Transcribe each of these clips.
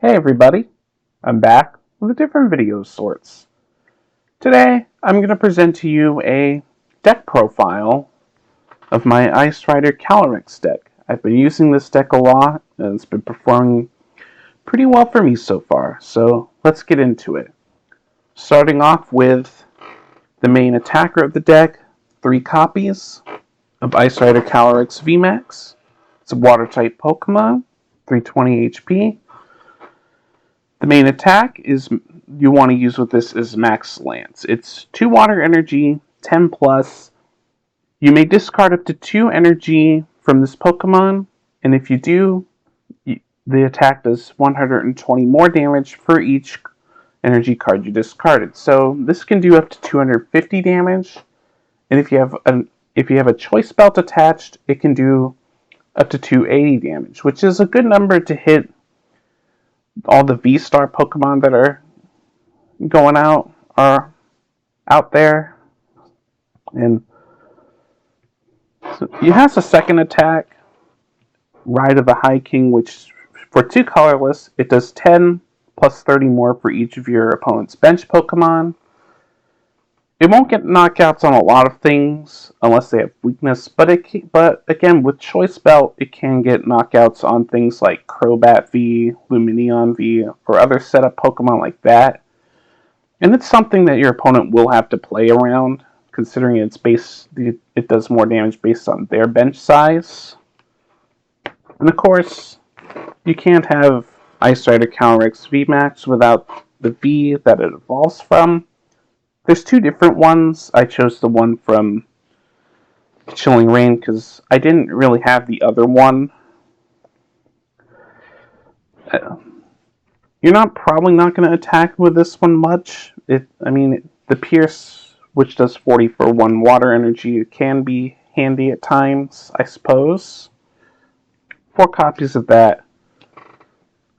Hey everybody, I'm back with a different video of sorts. Today, I'm going to present to you a deck profile of my Ice Rider Calyrex deck. I've been using this deck a lot, and it's been performing pretty well for me so far, so let's get into it. Starting off with the main attacker of the deck, 3 copies of Ice Rider Calyrex VMAX. It's a water-type Pokemon, 320 HP. The main attack is you want to use with this is Max Lance. It's 2 water energy, 10 plus. You may discard up to 2 energy from this Pokemon, and if you do, the attack does 120 more damage for each energy card you discarded. So this can do up to 250 damage, and if you have a choice belt attached, it can do up to 280 damage, which is a good number to hit all the V-Star Pokemon that are going out are out there. And so he has a second attack, Ride of the High King, which for 2 colorless, it does 10 plus 30 more for each of your opponent's bench Pokemon. It won't get knockouts on a lot of things unless they have weakness, but again, with Choice Belt, it can get knockouts on things like Crobat V, Lumineon V, or other setup Pokemon like that. And it's something that your opponent will have to play around, considering it does more damage based on their bench size. And of course, you can't have Ice Rider Calyrex VMAX without the V that it evolves from. There's 2 different ones. I chose the one from Chilling Reign because I didn't really have the other one. You're probably not going to attack with this one much. The Pierce, which does 40 for 1 water energy, can be handy at times, I suppose. 4 copies of that.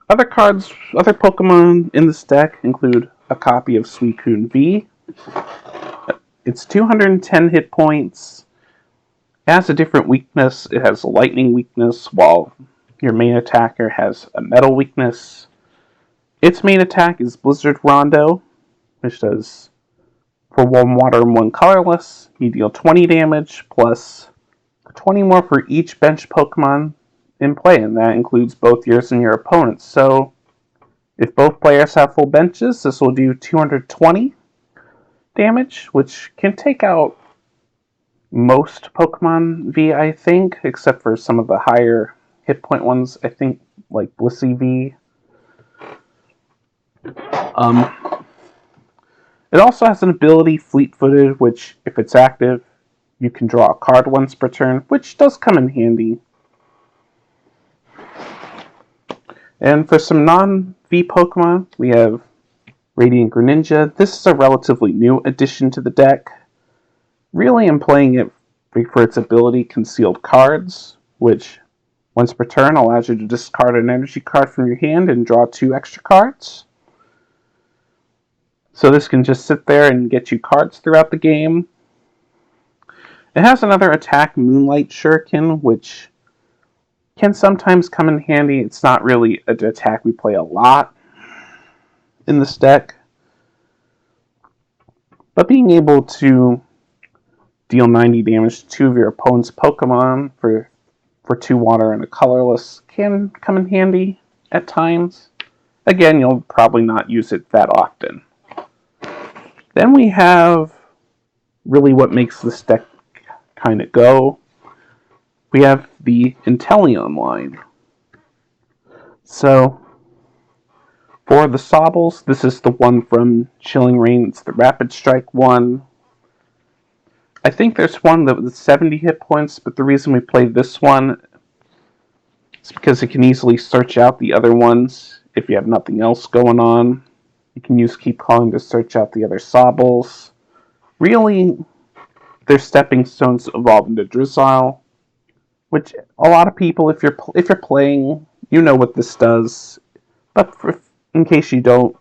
Other Pokemon in this deck include a copy of Suicune V. It's 210 hit points. It has a different weakness. It has a lightning weakness, while your main attacker has a metal weakness. Its main attack is Blizzard Rondo, which does for 1 water and 1 colorless. You deal 20 damage plus 20 more for each bench Pokemon in play, and that includes both yours and your opponent's. So if both players have full benches, this will do 220 damage, which can take out most Pokemon V, I think, except for some of the higher hit point ones, I think, like Blissey V. It also has an ability, Fleet-Footed, which, if it's active, you can draw a card once per turn, which does come in handy. And for some non-V Pokemon, we have Radiant Greninja. This is a relatively new addition to the deck. Really, I'm playing it for its ability, Concealed Cards, which once per turn allows you to discard an energy card from your hand and draw 2 extra cards. So this can just sit there and get you cards throughout the game. It has another attack, Moonlight Shuriken, which can sometimes come in handy. It's not really an attack we play a lot in this deck. But being able to deal 90 damage to 2 of your opponent's Pokemon for 2 water and a colorless can come in handy at times. Again, you'll probably not use it that often. Then we have really what makes this deck kind of go. We have the Inteleon line. So, for the Sobbles, this is the one from Chilling Reign. It's the Rapid Strike one. I think there's one that was 70 hit points, but the reason we played this one is because it can easily search out the other ones if you have nothing else going on. You can use Keep Calling to search out the other Sobbles. Really, they're stepping stones to evolve into Drizzile, which a lot of people, if you're playing, you know what this does. But in case you don't,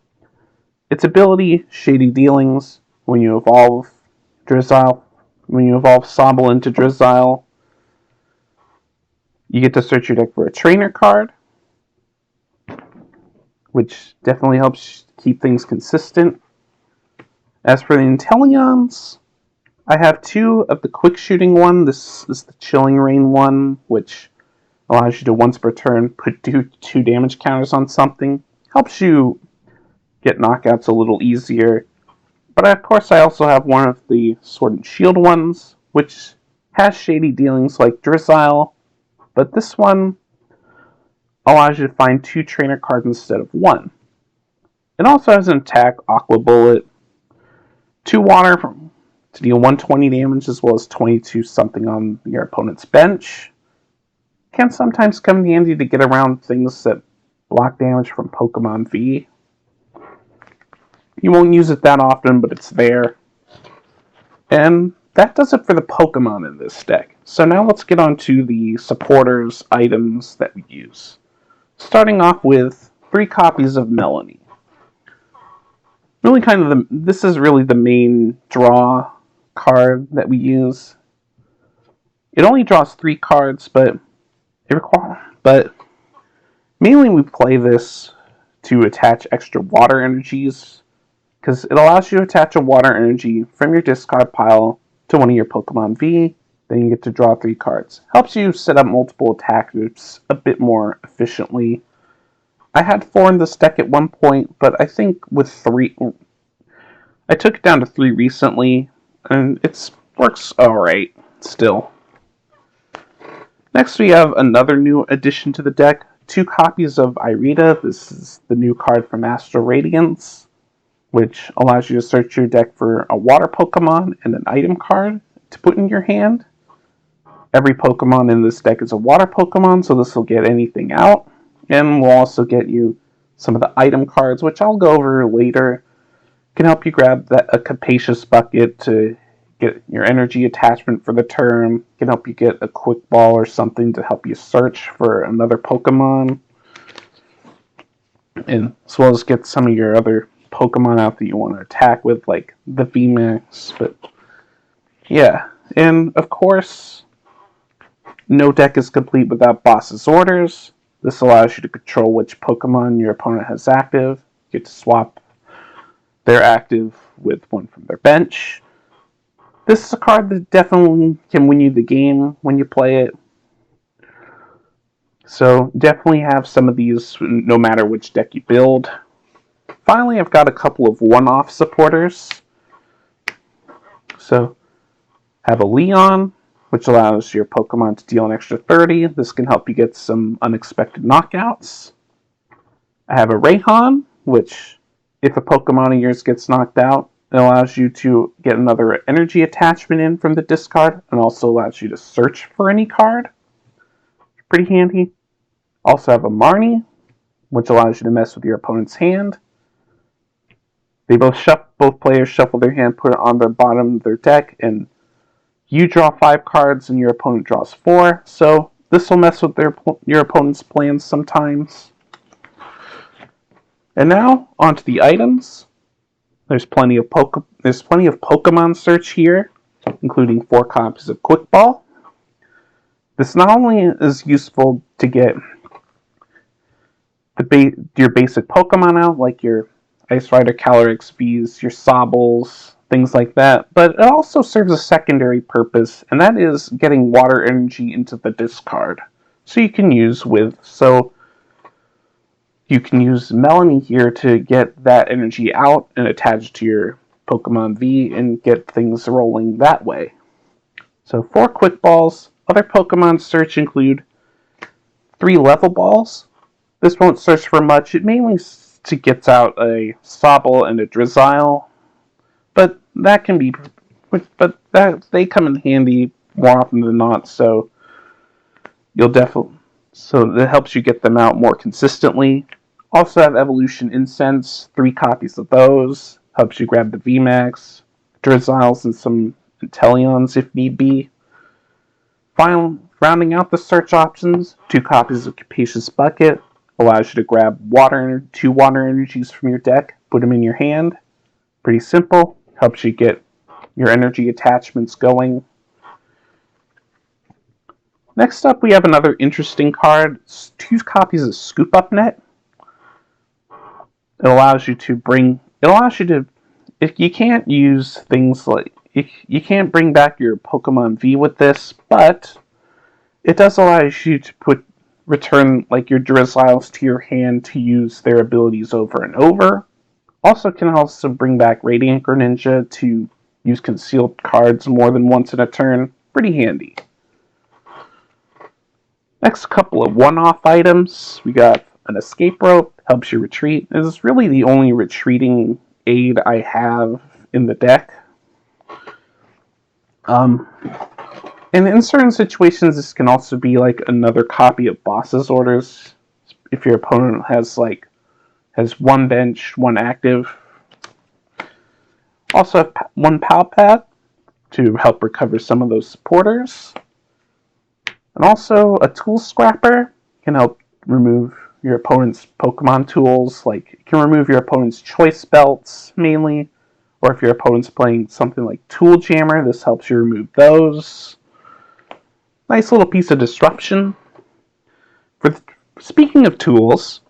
its ability, Shady Dealings, when you evolve Sobble into Drizzile, you get to search your deck for a trainer card, which definitely helps keep things consistent. As for the Inteleons, I have 2 of the quick shooting one. This is the Chilling Rain one, which allows you to once per turn put two damage counters on something. Helps you get knockouts a little easier. But of course I also have one of the Sword and Shield ones, which has shady dealings like Drizzile, but this one allows you to find 2 trainer cards instead of 1. It also has an attack, Aqua Bullet, 2 water to deal 120 damage as well as 22 something on your opponent's bench. Can sometimes come in handy to get around things that block damage from Pokemon V. You won't use it that often, but it's there. And that does it for the Pokemon in this deck. So now let's get on to the supporters items that we use. Starting off with 3 copies of Melanie. Really this is really the main draw card that we use. It only draws 3 cards, but mainly we play this to attach extra water energies, because it allows you to attach a water energy from your discard pile to one of your Pokemon V, then you get to draw 3 cards. Helps you set up multiple attack groups a bit more efficiently. I had 4 in this deck at one point, but I think with 3... I took it down to 3 recently, and it works alright still. Next we have another new addition to the deck, 2 copies of Irida. This is the new card from Astral Radiance, which allows you to search your deck for a water Pokemon and an item card to put in your hand. Every Pokemon in this deck is a water Pokemon, so this will get anything out. And we'll also get you some of the item cards, which I'll go over later. Can help you grab a Capacious Bucket to get your energy attachment for the turn. Can help you get a Quick Ball or something to help you search for another Pokemon. And as well as get some of your other Pokemon out that you want to attack with, like the VMAX. But yeah, and of course, no deck is complete without Boss's Orders. This allows you to control which Pokemon your opponent has active. You get to swap their active with one from their bench. This is a card that definitely can win you the game when you play it. So definitely have some of these no matter which deck you build. Finally, I've got a couple of one-off supporters. So, have a Leon, which allows your Pokemon to deal an extra 30. This can help you get some unexpected knockouts. I have a Rayhan, which, if a Pokemon of yours gets knocked out, it allows you to get another energy attachment in from the discard, and also allows you to search for any card. Pretty handy. Also have a Marnie, which allows you to mess with your opponent's hand. They both players shuffle their hand, put it on the bottom of their deck, and you draw 5 cards and your opponent draws 4. So this will mess with your opponent's plans sometimes. And now onto the items. There's plenty of Pokemon search here, including 4 copies of Quick Ball. This not only is useful to get your basic Pokemon out, like your Ice Rider, Calyrex Vs, your Sobbles, things like that, but it also serves a secondary purpose, and that is getting water energy into the discard. So you can use Melanie here to get that energy out and attach to your Pokemon V and get things rolling that way. So 4 Quick Balls. Other Pokemon search include 3 Level Balls. This won't search for much. It mainly gets out a Sobble and a Drizzile, but they come in handy more often than not. So that helps you get them out more consistently. Also have Evolution Incense, 3 copies of those. Helps you grab the VMAX, Drizziles, and some Inteleons if need be. Finally, rounding out the search options, 2 copies of Capacious Bucket. Allows you to grab 2 water energies from your deck, put them in your hand. Pretty simple. Helps you get your energy attachments going. Next up, we have another interesting card. 2 copies of Scoop Up Net. It allows you to bring. It allows you to. If you can't use things like you can't bring back your Pokemon V with this, but it does allow you to return like your Drizzliles to your hand to use their abilities over and over. Also can also bring back Radiant Greninja to use concealed cards more than once in a turn. Pretty handy. Next couple of one-off items. We got an escape rope, helps you retreat. This is really the only retreating aid I have in the deck. And in certain situations, this can also be like another copy of Boss's Orders. If your opponent has one bench, one active. Also, one Pal Pad to help recover some of those supporters. And also, a Tool Scrapper can help remove your opponent's Pokemon tools. Like, it can remove your opponent's choice belts, mainly. Or if your opponent's playing something like Tool Jammer, this helps you remove those. Nice little piece of disruption. Speaking of tools,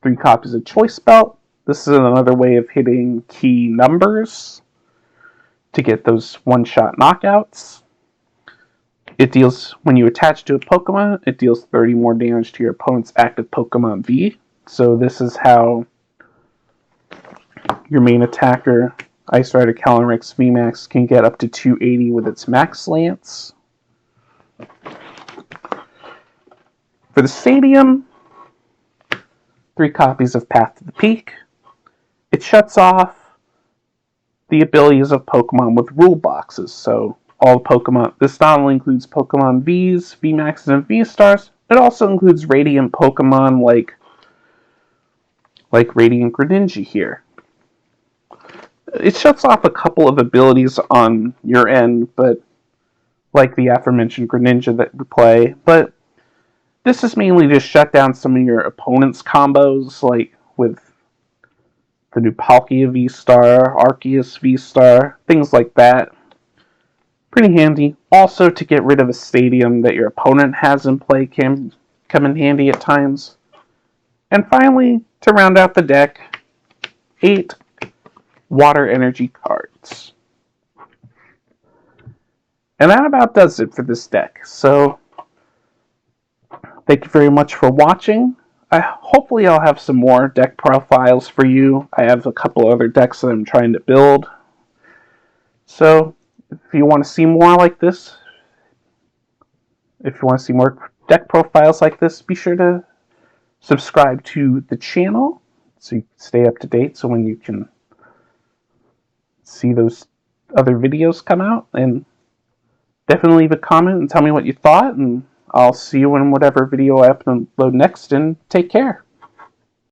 3 copies of Choice Belt. This is another way of hitting key numbers to get those one-shot knockouts. It deals, when you attach to a Pokemon, it deals 30 more damage to your opponent's active Pokemon V. So this is how your main attacker, Ice Rider Calyrex VMAX, can get up to 280 with its Max Lance. For the Stadium, 3 copies of Path to the Peak. It shuts off the abilities of Pokemon with rule boxes. So all Pokemon, this not only includes Pokemon Vs, VMAXs, and V-Stars, it also includes Radiant Pokemon like Radiant Greninja here. It shuts off a couple of abilities on your end, but like the aforementioned Greninja that we play, but this is mainly to shut down some of your opponent's combos, like with the new Palkia V-Star, Arceus V-Star, things like that. Pretty handy. Also, to get rid of a stadium that your opponent has in play can come in handy at times. And finally, to round out the deck, 8 water energy cards. And that about does it for this deck. So, thank you very much for watching. Hopefully I'll have some more deck profiles for you. I have a couple other decks that I'm trying to build. So, if you want to see more like this, if you want to see more deck profiles like this, be sure to subscribe to the channel so you can stay up to date, so when you can see those other videos come out. And definitely leave a comment and tell me what you thought, and I'll see you in whatever video I upload next, and take care.